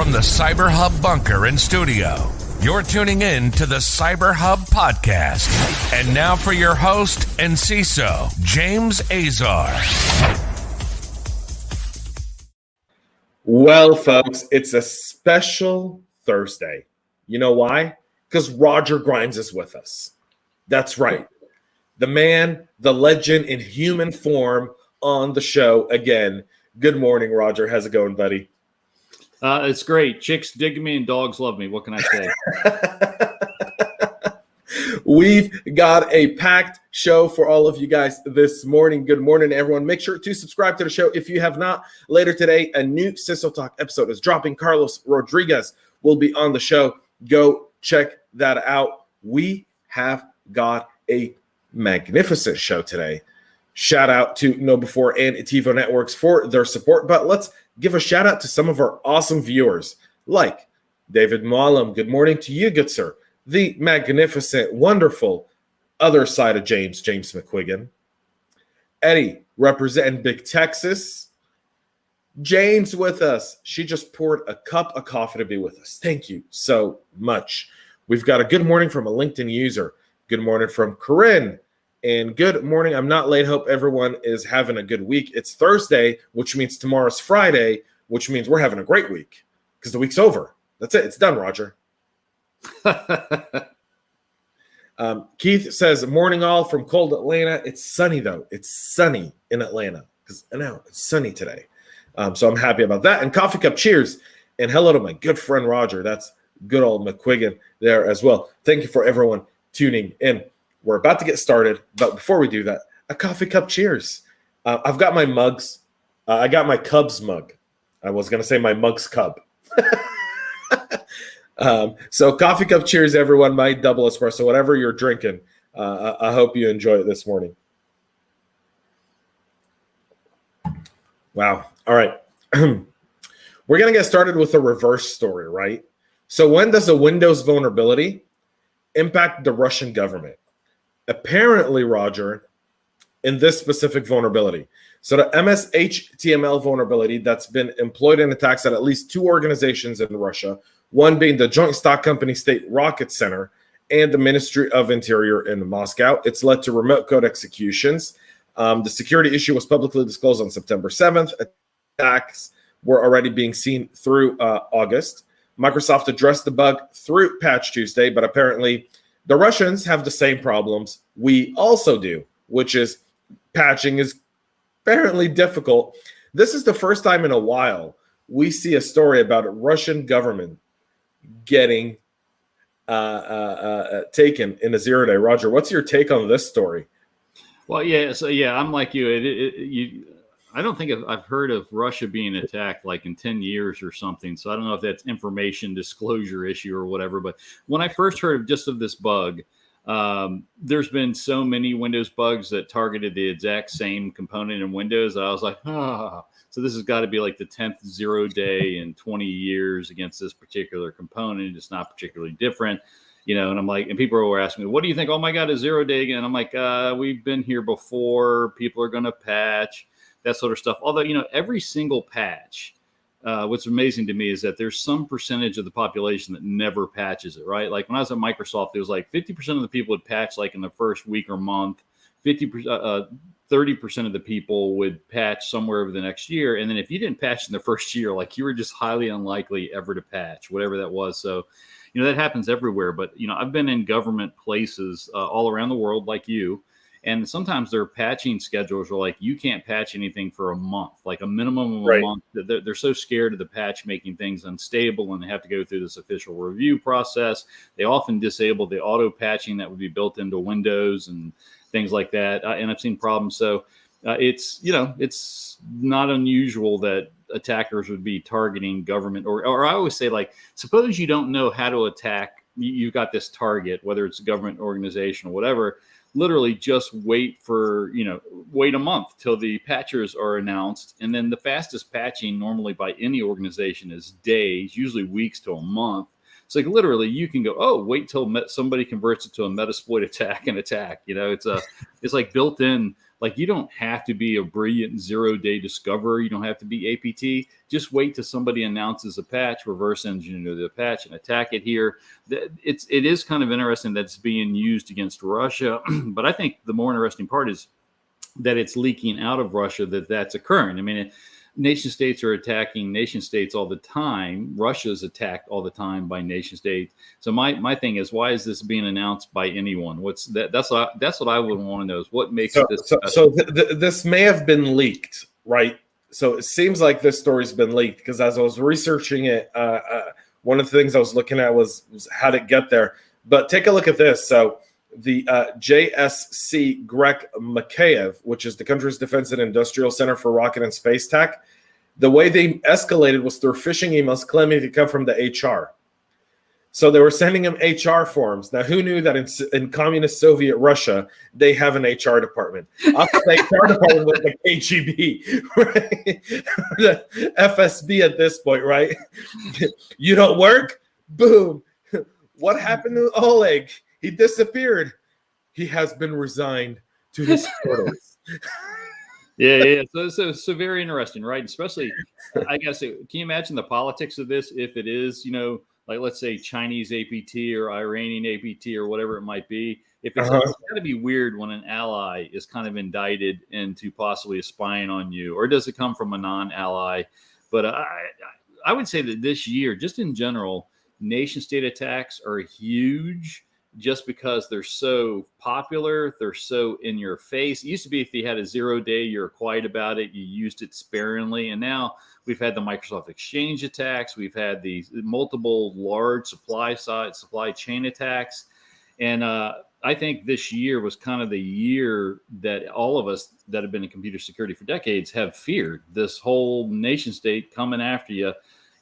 From the CyberHub bunker and studio, you're tuning in to the CyberHub podcast. And now for your host and CISO, James Azar. Well, folks, it's a special Thursday. You know why? Because Roger Grimes is with us. That's right. The man, the legend in human form on the show again. Good morning, Roger. How's it going, buddy? It's great. Chicks dig me and dogs love me. What can I say? We've got a packed show for all of you guys this morning. Good morning, everyone. Make sure to subscribe to the show if you have not. Later today, a new CISO Talk episode is dropping. Carlos Rodriguez will be on the show. Go check that out. We have got a magnificent show today. Shout out to KnowBe4 and TiVo Networks for their support. But let's give a shout out to some of our awesome viewers, like David Mualam. Good morning to you, good sir. The magnificent, wonderful other side of James McQuiggan. Eddie, representing Big Texas. Jane's with us. She just poured a cup of coffee to be with us. Thank you so much. We've got a good morning from a LinkedIn user. Good morning from Corinne. And good morning. I'm not late. Hope everyone is having a good week. It's Thursday, which means tomorrow's Friday, which means we're having a great week because the week's over. That's it. It's done, Roger. Keith says, morning all from cold Atlanta. It's sunny, though. It's sunny in Atlanta because now it's sunny today. So I'm happy about that. And coffee cup cheers. And hello to my good friend, Roger. That's good old McQuiggan there as well. Thank you for everyone tuning in. We're about to get started, but before we do that, a coffee cup cheers. I've got my mugs. I got my Cubs mug. I was going to say my mug's Cub. So coffee cup cheers, everyone. My double espresso, whatever you're drinking. I hope you enjoy it this morning. Wow. All right. We're going to get started with a reverse story, right? So when does a Windows vulnerability impact the Russian government? Apparently, Roger, in this specific vulnerability. So the MSHTML vulnerability that's been employed in attacks at least two organizations in Russia, one being the joint stock company State Rocket Center and the Ministry of Interior in Moscow. It's led to remote code executions. The security issue was publicly disclosed on September 7th. Attacks were already being seen through August. Microsoft addressed the bug through Patch Tuesday, but apparently the Russians have the same problems we also do, which is patching is apparently difficult. This is the first time in a while we see a story about a Russian government getting taken in a zero-day. Roger, what's your take on this story? Well, I'm like you. I don't think I've heard of Russia being attacked like in 10 years or something. So I don't know if that's information disclosure issue or whatever. But when I first heard of this bug, there's been so many Windows bugs that targeted the exact same component in Windows. I was like, so this has got to be like the 10th 0 day in 20 years against this particular component. It's not particularly different. And I'm like, and people were asking me, what do you think? Oh my God, a 0 day again. I'm like, we've been here before. People are going to patch. That sort of stuff. Although, every single patch, what's amazing to me is that there's some percentage of the population that never patches it, right? Like when I was at Microsoft, it was like 50% of the people would patch like in the first week or month, 30% of the people would patch somewhere over the next year. And then if you didn't patch in the first year, like you were just highly unlikely ever to patch, whatever that was. So, that happens everywhere. But, I've been in government places all around the world like you. And sometimes their patching schedules are like, you can't patch anything for a month, like a minimum of a month. They're so scared of the patch making things unstable, and they have to go through this official review process. They often disable the auto patching that would be built into Windows and things like that. And I've seen problems. So it's not unusual that attackers would be targeting government or I always say, like, suppose you don't know how to attack. You've got this target, whether it's a government organization or whatever. Literally just wait a month till the patchers are announced. And then the fastest patching normally by any organization is days, usually weeks to a month. It's like literally you can go, wait till somebody converts it to a Metasploit attack and attack. It's like built in Like, you don't have to be a brilliant zero-day discoverer. You don't have to be APT. Just wait till somebody announces a patch, reverse engineer the patch, and attack it here. It is kind of interesting that it's being used against Russia, but I think the more interesting part is that it's leaking out of Russia, that's occurring. I mean, nation states are attacking nation states all the time. Russia's attacked all the time by nation states. So my thing is, why is this being announced by anyone? What's that? That's what I would want to know, is what makes this. This may have been leaked, right? So it seems like this story's been leaked, because as I was researching it, one of the things I was looking at was how did it get there. But take a look at this. So the JSC Grek Mikheyev, which is the country's Defense and Industrial Center for Rocket and Space Tech, the way they escalated was through phishing emails claiming to come from the HR. So they were sending him HR forms. Now, who knew that in communist Soviet Russia, they have an HR department? I thought the HR department was the KGB, right? The FSB at this point, right? You don't work? Boom. What happened to Oleg? He disappeared. He has been resigned to his quarters. Yeah. So very interesting, right? Especially, I guess, can you imagine the politics of this if it is, like, let's say Chinese APT or Iranian APT or whatever it might be? If it's got to be weird when an ally is kind of indicted into possibly spying on you, or does it come from a non-ally? But I would say that this year, just in general, nation state attacks are huge, just because they're so popular, they're so in your face. It used to be if you had a 0 day, you're quiet about it, you used it sparingly. And now we've had the Microsoft Exchange attacks. We've had these multiple large supply chain attacks. And I think this year was kind of the year that all of us that have been in computer security for decades have feared this whole nation state coming after you.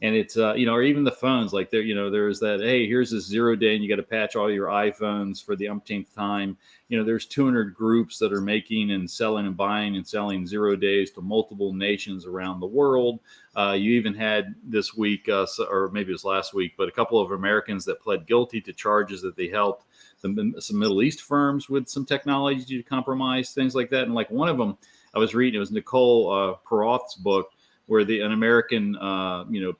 And it's, or even the phones, like there's that, hey, here's this 0 day and you got to patch all your iPhones for the umpteenth time. There's 200 groups that are making and selling and buying and selling 0 days to multiple nations around the world. You even had this week, or maybe it was last week, but a couple of Americans that pled guilty to charges that they helped some Middle East firms with some technology to compromise, things like that. And like one of them I was reading, it was Nicole Peroth's book, where an American,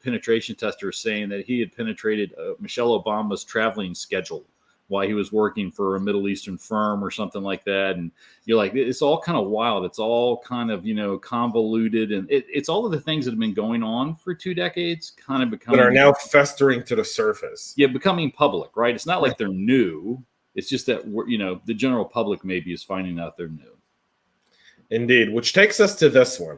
penetration tester is saying that he had penetrated Michelle Obama's traveling schedule while he was working for a Middle Eastern firm or something like that. And you're like, it's all kind of wild. It's all kind of, convoluted. And it's all of the things that have been going on for 2 decades kind of becoming. That are now festering to the surface. Yeah, becoming public, right? It's not like they're new. It's just that, the general public maybe is finding out they're new. Indeed, which takes us to this one.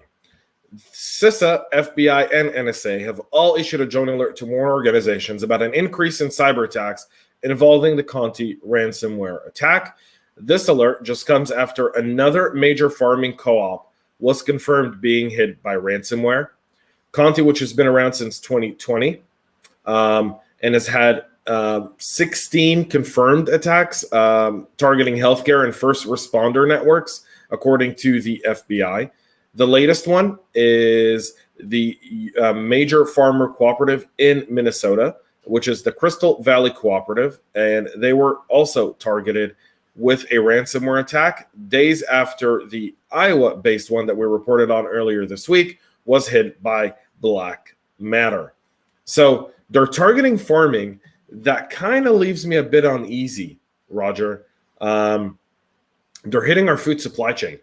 CISA, FBI, and NSA have all issued a joint alert to warn organizations about an increase in cyber attacks involving the Conti ransomware attack. This alert just comes after another major farming co-op was confirmed being hit by ransomware. Conti, which has been around since 2020, and has had 16 confirmed attacks targeting healthcare and first responder networks, according to the FBI. The latest one is the major farmer cooperative in Minnesota, which is the Crystal Valley Cooperative, and they were also targeted with a ransomware attack days after the Iowa-based one that we reported on earlier this week was hit by Black Matter. So they're targeting farming. That kind of leaves me a bit uneasy, Roger. They're hitting our food supply chain.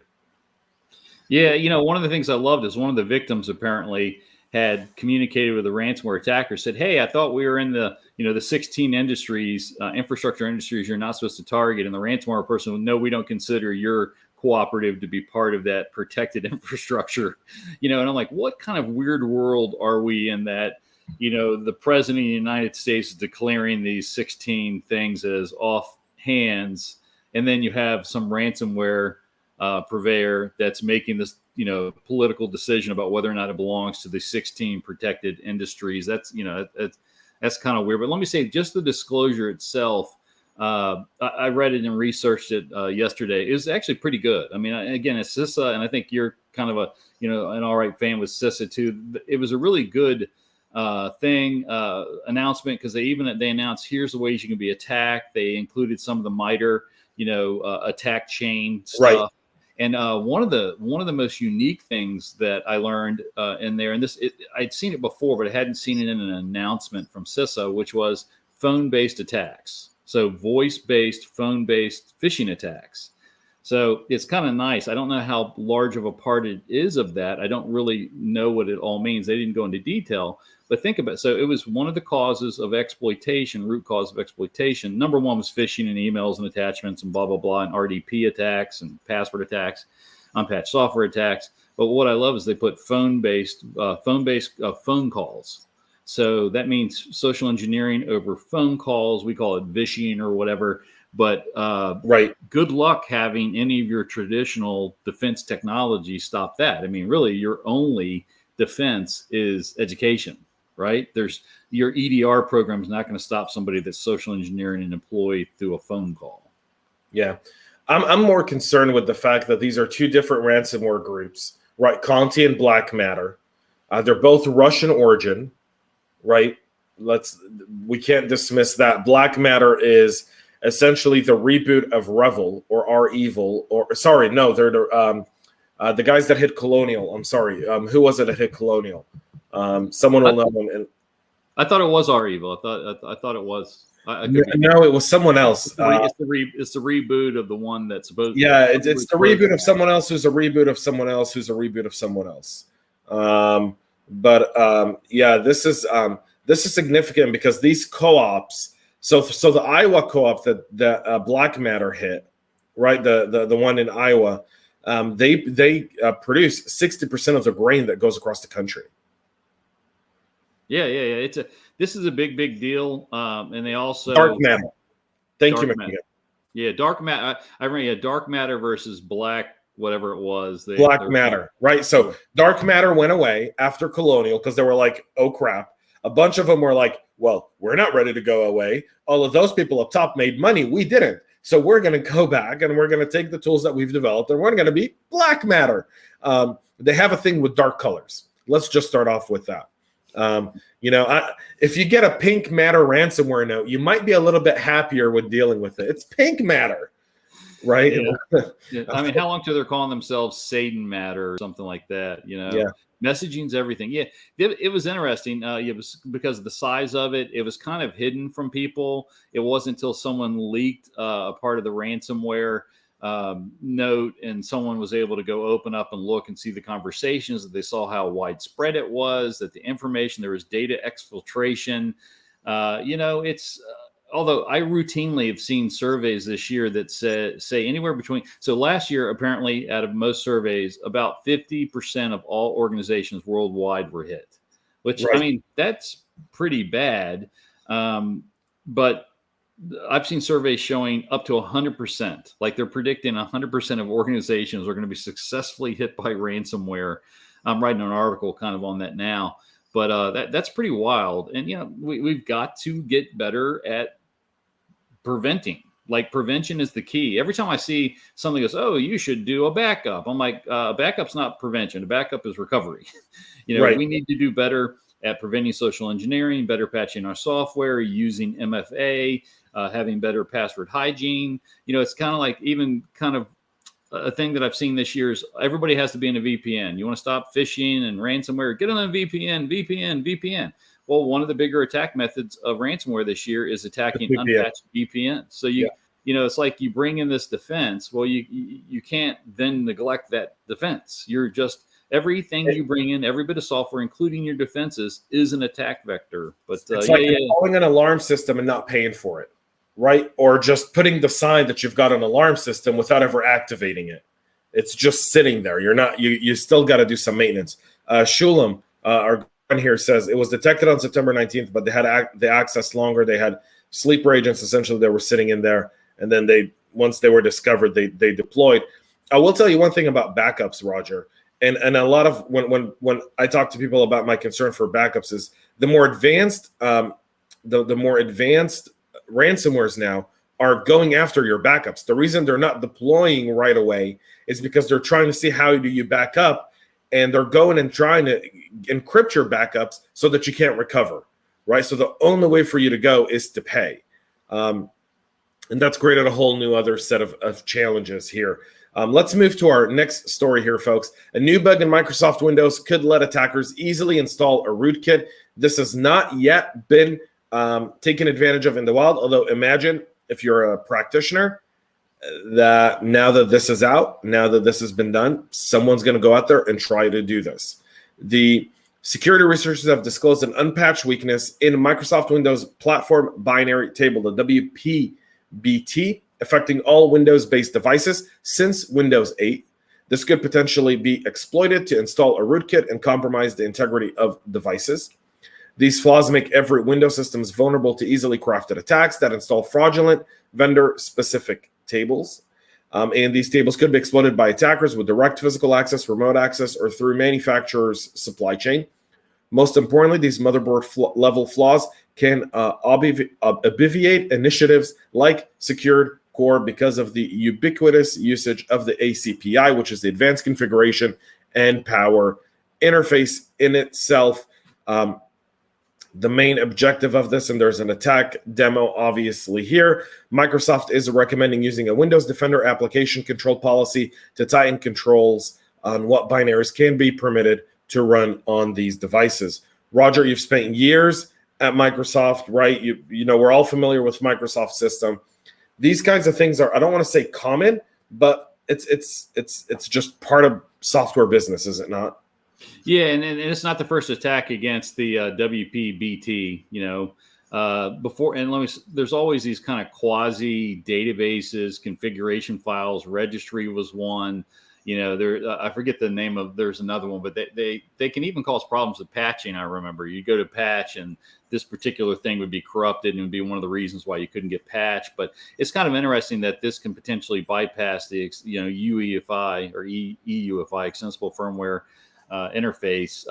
Yeah, one of the things I loved is one of the victims apparently had communicated with the ransomware attacker, said, hey, I thought we were in the 16 industries, infrastructure industries you're not supposed to target. And the ransomware person would, no, we don't consider your cooperative to be part of that protected infrastructure. And I'm like, what kind of weird world are we in that, the president of the United States is declaring these 16 things as off hands. And then you have some ransomware purveyor that's making this, political decision about whether or not it belongs to the 16 protected industries. That's kind of weird. But let me say, just the disclosure itself, I read it and researched it yesterday. It was actually pretty good. I mean, again, it's CISA, and I think you're kind of an all right fan with CISA too. It was a really good announcement, because they announced here's the ways you can be attacked. They included some of the MITRE, attack chain stuff. Right. And one of the most unique things that I learned in there, and I'd seen it before, but I hadn't seen it in an announcement from CISO, which was phone-based attacks. So voice-based, phone-based phishing attacks. So it's kind of nice. I don't know how large of a part it is of that. I don't really know what it all means. They didn't go into detail, but think about it. So it was one of the causes of exploitation, root cause of exploitation. Number one was phishing and emails and attachments and blah, blah, blah, and RDP attacks and password attacks, unpatched software attacks. But what I love is they put phone-based phone calls. So that means social engineering over phone calls. We call it vishing or whatever. But right. Good luck having any of your traditional defense technology stop that. I mean, really, your only defense is education, right? Your EDR program is not going to stop somebody that's social engineering an employee through a phone call. Yeah. I'm more concerned with the fact that these are two different ransomware groups, right? Conti and Black Matter. They're both Russian origin, right? We can't dismiss that. Black Matter is essentially the reboot of Revel or R-Evil, they're the guys that hit Colonial. I'm sorry. Who was it that hit Colonial? Someone will know. I thought it was R-Evil. I thought it was. No, it was someone else. It's the reboot of the one that's supposed. Yeah, it's the reboot of someone else who's a reboot of someone else who's a reboot of someone else. This is significant because these co-ops. So the Iowa co-op that Black Matter hit, right? The one in Iowa, they produce 60% of the grain that goes across the country. Yeah. This is a big deal, and they also Dark Matter. Thank you, Matter. Yeah, Dark Matter. I remember Dark Matter versus Black, whatever it was. Black Matter, right? So Dark Matter went away after Colonial because they were like, oh crap. A bunch of them were like, well, we're not ready to go away. All of those people up top made money. We didn't. So we're going to go back and we're going to take the tools that we've developed and we're going to be Black Matter. They have a thing with dark colors. Let's just start off with that. If you get a pink matter ransomware note, you might be a little bit happier with dealing with it. It's pink matter, right? Yeah. I mean, how long till they're calling themselves Satan Matter or something like that? Yeah. Messaging's everything. Yeah, it was interesting. It was because of the size of it. It was kind of hidden from people. It wasn't until someone leaked a part of the ransomware note and someone was able to go open up and look and see the conversations that they saw how widespread it was, that the information, there was data exfiltration. Although I routinely have seen surveys this year that say anywhere between, so last year, apparently out of most surveys, about 50% of all organizations worldwide were hit, which, right. I mean, that's pretty bad. But I've seen surveys showing up to 100%, like they're predicting 100% of organizations are going to be successfully hit by ransomware. I'm writing an article kind of on that now, but that's pretty wild. And, we've got to get better at preventing. Like, prevention is the key. Every time I see something goes, oh, you should do a backup, I'm like, backup's not prevention. A backup is recovery. Right. We need to do better at preventing social engineering, better patching our software, using MFA, having better password hygiene. It's kind of like even kind of a thing that I've seen this year is everybody has to be in a VPN. You want to stop phishing and ransomware, get on a VPN. Well, one of the bigger attack methods of ransomware this year is attacking unpatched VPN. So it's like you bring in this defense. Well, you can't then neglect that defense. You're just, everything you bring in, every bit of software, including your defenses, is an attack vector. But it's like installing an alarm system and not paying for it, right? Or just putting the sign that you've got an alarm system without ever activating it. It's just sitting there. You still got to do some maintenance. Shulam, our here says it was detected on September 19th, but they had the access longer. They had sleeper agents essentially that were sitting in there, and then once they were discovered, they deployed. I will tell you one thing about backups, Roger, and a lot of when I talk to people about my concern for backups is the more advanced ransomwares now are going after your backups. The reason they're not deploying right away is because they're trying to see how do you back up. And they're going and trying to encrypt your backups so that you can't recover, right? So the only way for you to go is to pay. And that's created a whole new other set of challenges here. Let's move to our next story here, folks. A new bug in Microsoft Windows could let attackers easily install a rootkit. This has not yet been taken advantage of in the wild, although imagine if you're a practitioner that now that this is out, now that this has been done, someone's going to go out there and try to do this. The security researchers have disclosed an unpatched weakness in Microsoft Windows Platform Binary Table, the WPBT, affecting all Windows-based devices since Windows 8. This could potentially be exploited to install a rootkit and compromise the integrity of devices. These flaws make every Windows system vulnerable to easily crafted attacks that install fraudulent vendor-specific tables. And these tables could be exploited by attackers with direct physical access, remote access, or through manufacturer's supply chain. Most importantly, these motherboard level flaws can obviate initiatives like secured core because of the ubiquitous usage of the ACPI, which is the Advanced Configuration and Power Interface in itself. The main objective of this, and there's an attack demo obviously here, Microsoft is recommending using a Windows Defender application control policy to tighten controls on what binaries can be permitted to run on these devices. Roger, you've spent years at Microsoft, right? You know, we're all familiar with Microsoft system. These kinds of things are, I don't want to say common, but it's just part of software business, is it not? Yeah, and it's not the first attack against the WPBT. Before, and there's always these kind of quasi databases, configuration files. Registry was one. I forget the name of. There's another one, but they can even cause problems with patching. I remember you go to patch, and this particular thing would be corrupted, and would be one of the reasons why you couldn't get patched. But it's kind of interesting that this can potentially bypass the UEFI or EUFI, extensible firmware interface.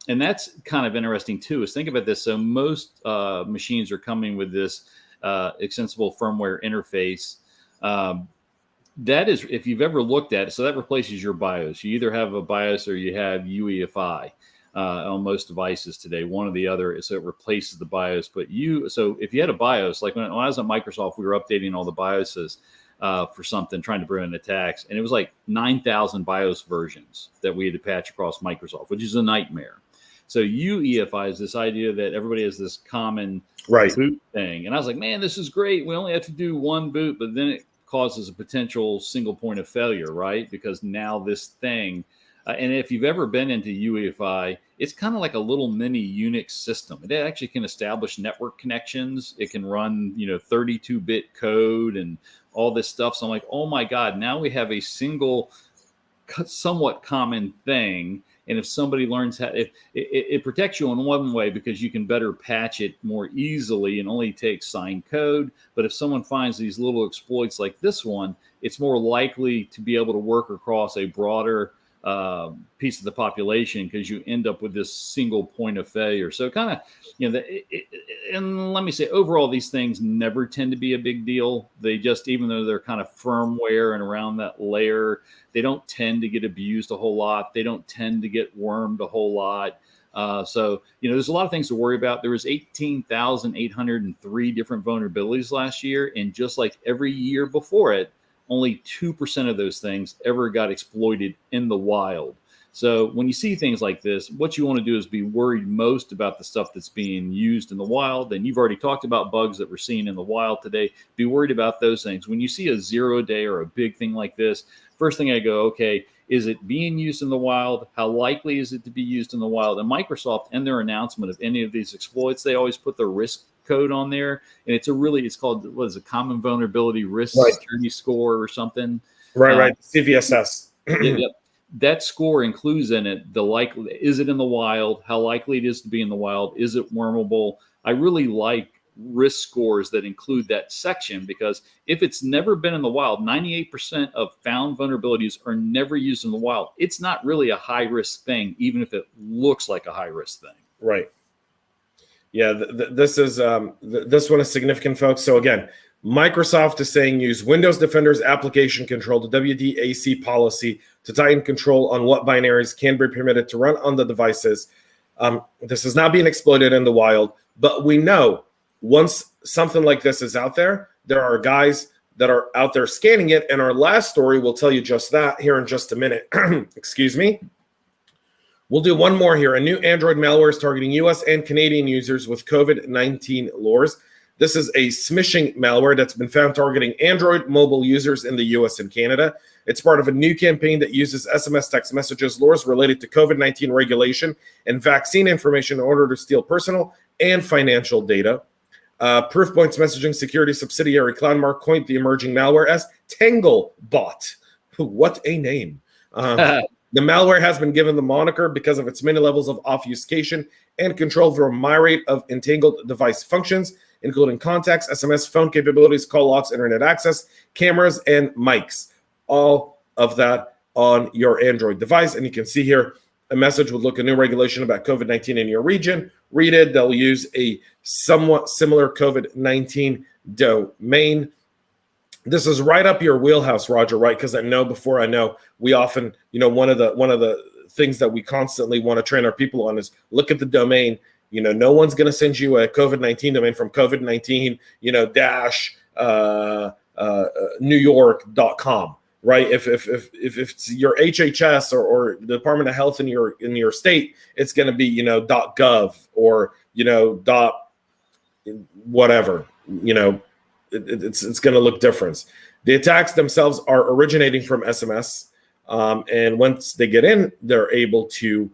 And that's kind of interesting too, is think about this. So most machines are coming with this extensible firmware interface. That is, if you've ever looked at it, so that replaces your BIOS. You either have a BIOS or you have UEFI on most devices today, one or the other. So it replaces the BIOS. So if you had a BIOS, like when I was at Microsoft, we were updating all the BIOSes for something, trying to prevent attacks. And it was like 9,000 BIOS versions that we had to patch across Microsoft, which is a nightmare. So UEFI is this idea that everybody has this common boot thing. And I was like, man, this is great. We only have to do one boot, but then it causes a potential single point of failure, right? Because now this thing, and if you've ever been into UEFI, it's kind of like a little mini Unix system. It actually can establish network connections. It can run, 32-bit code and all this stuff. So I'm like, oh my God, now we have a single, somewhat common thing. And if somebody learns how, it protects you in one way because you can better patch it more easily and only takes signed code. But if someone finds these little exploits like this one, it's more likely to be able to work across a broader piece of the population because you end up with this single point of failure. So kind of, and let me say, overall, these things never tend to be a big deal. They just, even though they're kind of firmware and around that layer, they don't tend to get abused a whole lot. They don't tend to get wormed a whole lot. So, there's a lot of things to worry about. There was 18,803 different vulnerabilities last year. And just like every year before it, only 2% of those things ever got exploited in the wild. So when you see things like this, what you want to do is be worried most about the stuff that's being used in the wild. And you've already talked about bugs that we're seeing in the wild today. Be worried about those things. When you see a 0-day or a big thing like this, first thing I go, okay, is it being used in the wild? How likely is it to be used in the wild? And Microsoft, in their announcement of any of these exploits, they always put the risk code on there, and it's called, what is it, common vulnerability risk security score or something, right CVSS. Yep. That score includes in it the likely, is it in the wild, how likely it is to be in the wild, is it wormable. I really like risk scores that include that section, because if it's never been in the wild, 98% of found vulnerabilities are never used in the wild. It's not really a high risk thing, even if it looks like a high risk thing. Right. Yeah, this one is significant, folks. So again, Microsoft is saying use Windows Defender's application control, the WDAC policy, to tighten control on what binaries can be permitted to run on the devices. This is not being exploited in the wild, but we know once something like this is out there, there are guys that are out there scanning it. And our last story will tell you just that here in just a minute. Excuse me. We'll do one more here. A new Android malware is targeting US and Canadian users with COVID-19 lures. This is a smishing malware that's been found targeting Android mobile users in the US and Canada. It's part of a new campaign that uses SMS text messages lures related to COVID-19 regulation and vaccine information in order to steal personal and financial data. Proofpoint's messaging security subsidiary CloudMark coined the emerging malware as TangleBot. What a name. The malware has been given the moniker because of its many levels of obfuscation and control through a myriad of entangled device functions, including contacts, SMS, phone capabilities, call logs, internet access, cameras, and mics. All of that on your Android device. And you can see here a message would look a new regulation about COVID-19 in your region. Read it. They'll use a somewhat similar COVID-19 domain. This is right up your wheelhouse, Roger, right? Because I know before I know, we often, one of the things that we constantly want to train our people on is look at the domain. No one's going to send you a COVID-19 domain from COVID-19, dash NewYork.com, right? If it's your HHS or the Department of Health in your state, it's going to be .gov or dot whatever, it's going to look different. The attacks themselves are originating from SMS, and once they get in, they're able to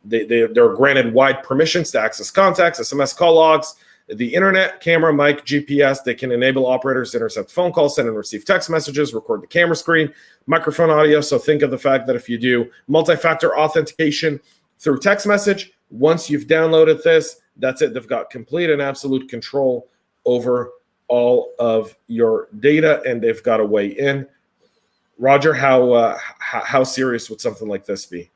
they're granted wide permissions to access contacts, SMS call logs, the internet, camera, mic, GPS. They can enable operators to intercept phone calls, send and receive text messages, record the camera screen, microphone audio. So think of the fact that if you do multi-factor authentication through text message, once you've downloaded this, that's it. They've got complete and absolute control over all of your data, and they've got a way in. Roger, how serious would something like this be?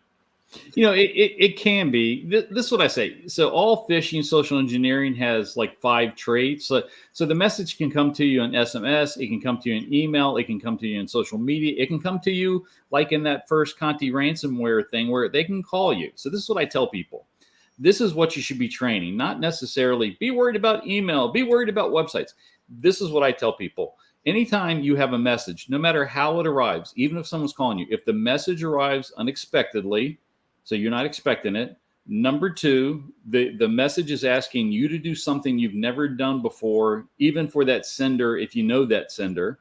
It can be. This is what I say. So all phishing social engineering has like 5 traits. So the message can come to you on SMS. It can come to you in email. It can come to you in social media. It can come to you like in that first Conti ransomware thing where they can call you. So this is what I tell people. This is what you should be training, not necessarily be worried about email, be worried about websites. This is what I tell people. Anytime you have a message, no matter how it arrives, even if someone's calling you, if the message arrives unexpectedly, so you're not expecting it. Number 2, the message is asking you to do something you've never done before, even for that sender, if you know that sender.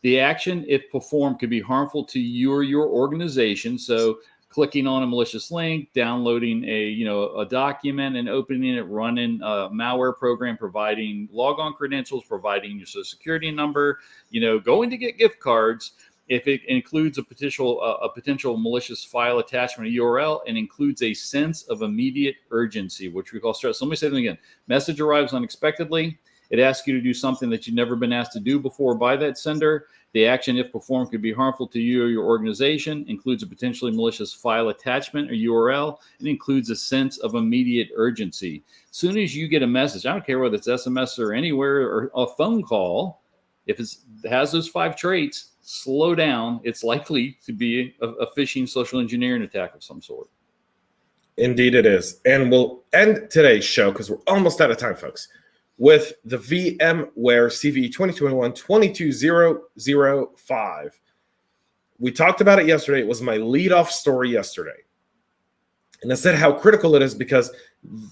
The action, if performed, could be harmful to you or your organization. So clicking on a malicious link, downloading a document and opening it, running a malware program, providing logon credentials, providing your social security number, going to get gift cards. If it includes a potential malicious file attachment, a URL, and includes a sense of immediate urgency, which we call stress. So let me say that again. Message arrives unexpectedly. It asks you to do something that you've never been asked to do before by that sender. The action, if performed, could be harmful to you or your organization, includes a potentially malicious file attachment or URL, and includes a sense of immediate urgency. As soon as you get a message, I don't care whether it's SMS or anywhere or a phone call, if it has those 5 traits, slow down. It's likely to be a phishing social engineering attack of some sort. Indeed it is. And we'll end today's show, because we're almost out of time, folks, with the VMware CVE-2021-22005. We talked about it yesterday. It was my lead-off story yesterday. And I said how critical it is because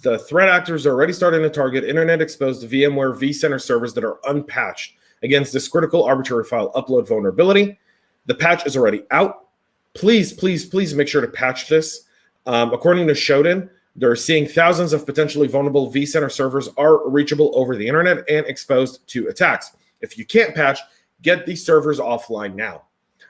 the threat actors are already starting to target internet-exposed VMware vCenter servers that are unpatched against this critical arbitrary file upload vulnerability. The patch is already out. Please, please, please make sure to patch this. According to Shodan, they're seeing thousands of potentially vulnerable vCenter servers are reachable over the internet and exposed to attacks. If you can't patch, get these servers offline now.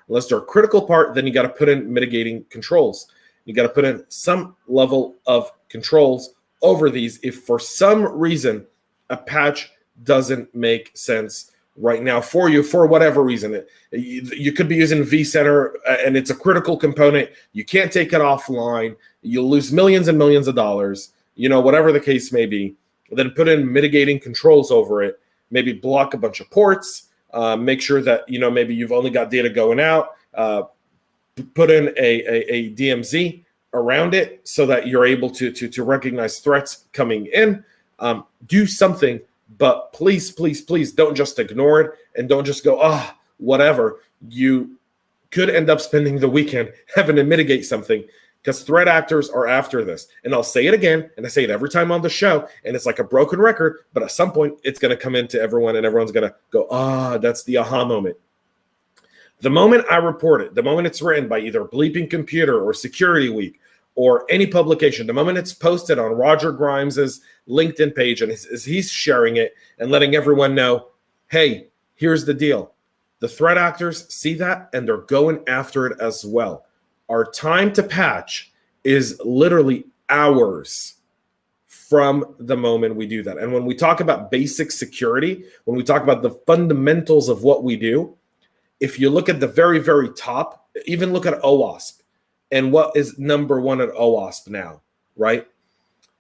Unless they're a critical part, then you got to put in mitigating controls. You got to put in some level of controls over these if for some reason a patch doesn't make sense right now for you, for whatever reason. You could be using vCenter and it's a critical component. You can't take it offline. You'll lose millions and millions of dollars, whatever the case may be. Then put in mitigating controls over it. Maybe block a bunch of ports. Make sure that, maybe you've only got data going out. Put in a DMZ around it so that you're able to recognize threats coming in. Do something But please, please, please don't just ignore it and don't just go, whatever. You could end up spending the weekend having to mitigate something because threat actors are after this. And I'll say it again, and I say it every time on the show, and it's like a broken record, but at some point it's going to come into everyone and everyone's going to go, that's the aha moment. The moment I report it, the moment it's written by either Bleeping Computer or Security Week or any publication, the moment it's posted on Roger Grimes's LinkedIn page and as he's sharing it and letting everyone know, hey, here's the deal. The threat actors see that and they're going after it as well. Our time to patch is literally hours from the moment we do that. And when we talk about basic security, when we talk about the fundamentals of what we do, if you look at the very, very top, even look at OWASP and what is number one at OWASP now, right?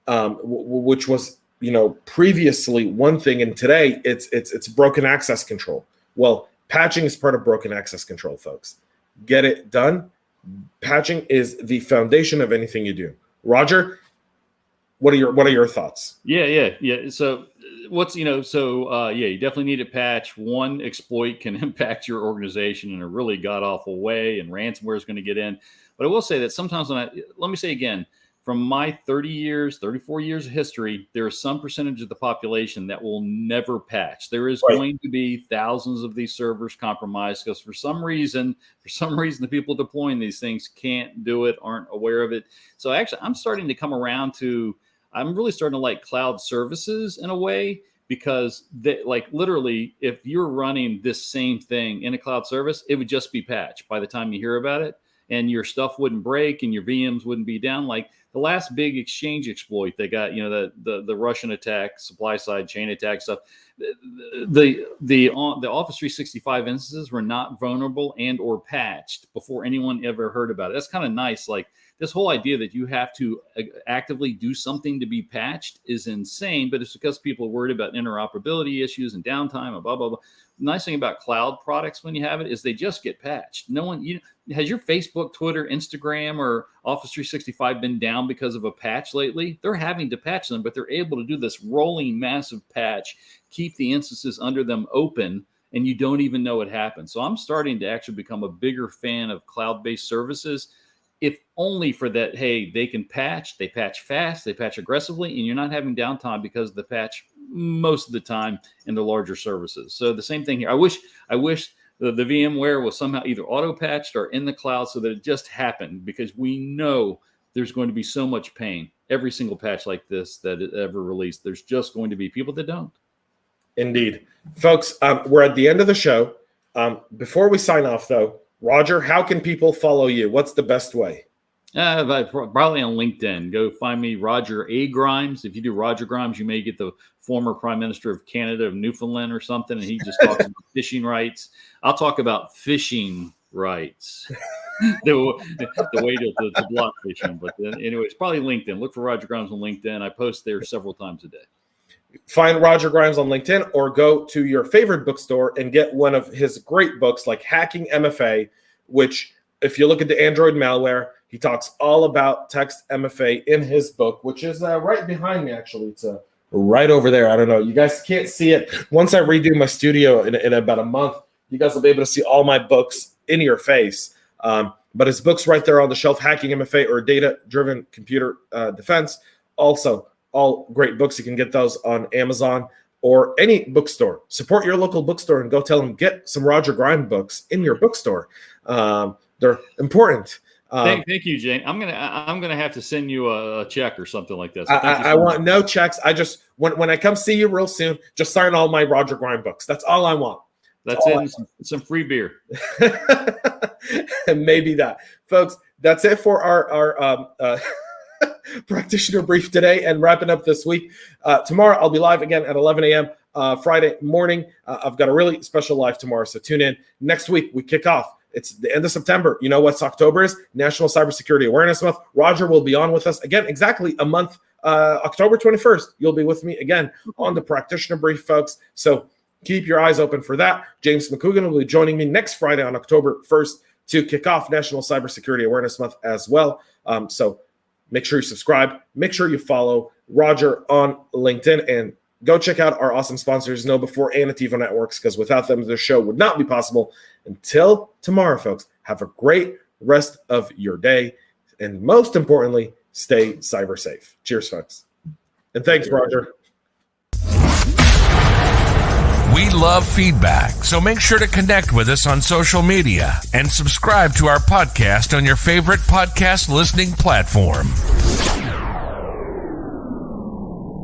Which was, previously one thing, and today it's broken access control. Well, patching is part of broken access control, folks. Get it done. Patching is the foundation of anything you do. Roger, what are your thoughts? Yeah. So you definitely need a patch. One exploit can impact your organization in a really god-awful way, and ransomware is going to get in. But I will say that sometimes let me say again, from my 34 years of history, there is some percentage of the population that will never patch. There is going to be thousands of these servers compromised because for some reason, the people deploying these things can't do it, aren't aware of it. So actually, I'm really starting to like cloud services in a way, because literally, if you're running this same thing in a cloud service, it would just be patched by the time you hear about it, and your stuff wouldn't break and your VMs wouldn't be down. Like the last big Exchange exploit they got, the Russian attack, supply side chain attack stuff. The Office 365 instances were not vulnerable and or patched before anyone ever heard about it. That's kind of nice. Like this whole idea that you have to actively do something to be patched is insane, but it's because people are worried about interoperability issues and downtime and blah, blah, blah. The nice thing about cloud products when you have it is they just get patched. Has your Facebook, Twitter, Instagram, or Office 365 been down because of a patch lately? They're having to patch them, but they're able to do this rolling massive patch, keep the instances under them open, and you don't even know it happened. So I'm starting to actually become a bigger fan of cloud-based services, if only for that, hey, they can patch, they patch fast, they patch aggressively, and you're not having downtime because of the patch most of the time in the larger services. So the same thing here. I wish the VMware was somehow either auto-patched or in the cloud so that it just happened, because we know there's going to be so much pain. Every single patch like this that it ever released, there's just going to be people that don't. Indeed. Folks, we're at the end of the show. Before we sign off, though, Roger, how can people follow you? What's the best way? Probably on LinkedIn. Go find me, Roger A. Grimes. If you do Roger Grimes, you may get the former Prime Minister of Canada, of Newfoundland or something, and he just talks about fishing rights. I'll talk about fishing rights, the way to block fishing. But anyways, probably LinkedIn. Look for Roger Grimes on LinkedIn. I post there several times a day. Find Roger Grimes on LinkedIn or go to your favorite bookstore and get one of his great books like Hacking MFA, which if you look at the Android malware, he talks all about text MFA in his book, which is right behind me, actually. It's right over there. I don't know. You guys can't see it. Once I redo my studio in about a month, you guys will be able to see all my books in your face. But his book's right there on the shelf, Hacking MFA or Data-Driven Computer Defense. Also, all great books. You can get those on Amazon or any bookstore. Support your local bookstore and go tell them, get some Roger Grimes books in your bookstore. They're important. Thank you, Jane. I'm gonna have to send you a check or something like this. So I want no checks. I just when I come see you real soon, just sign all my Roger Grimes books. That's all I want. That's it. Some free beer. Maybe that, folks. That's it for our practitioner brief today and wrapping up this week. Tomorrow I'll be live again at 11 a.m. Friday morning. I've got a really special live tomorrow, so tune in. Next week we kick off. It's the end of September. You know what October is? National Cybersecurity Awareness Month. Roger will be on with us again, exactly a month. October 21st, you'll be with me again on the Practitioner Brief, folks. So keep your eyes open for that. James McCougan will be joining me next Friday on October 1st to kick off National Cybersecurity Awareness Month as well. So make sure you subscribe. Make sure you follow Roger on LinkedIn and go check out our awesome sponsors, Know4 and Ativo Networks, because without them, the show would not be possible. Until tomorrow, folks, have a great rest of your day. And most importantly, stay cyber safe. Cheers, folks. And thanks, Roger. We love feedback, so make sure to connect with us on social media and subscribe to our podcast on your favorite podcast listening platform.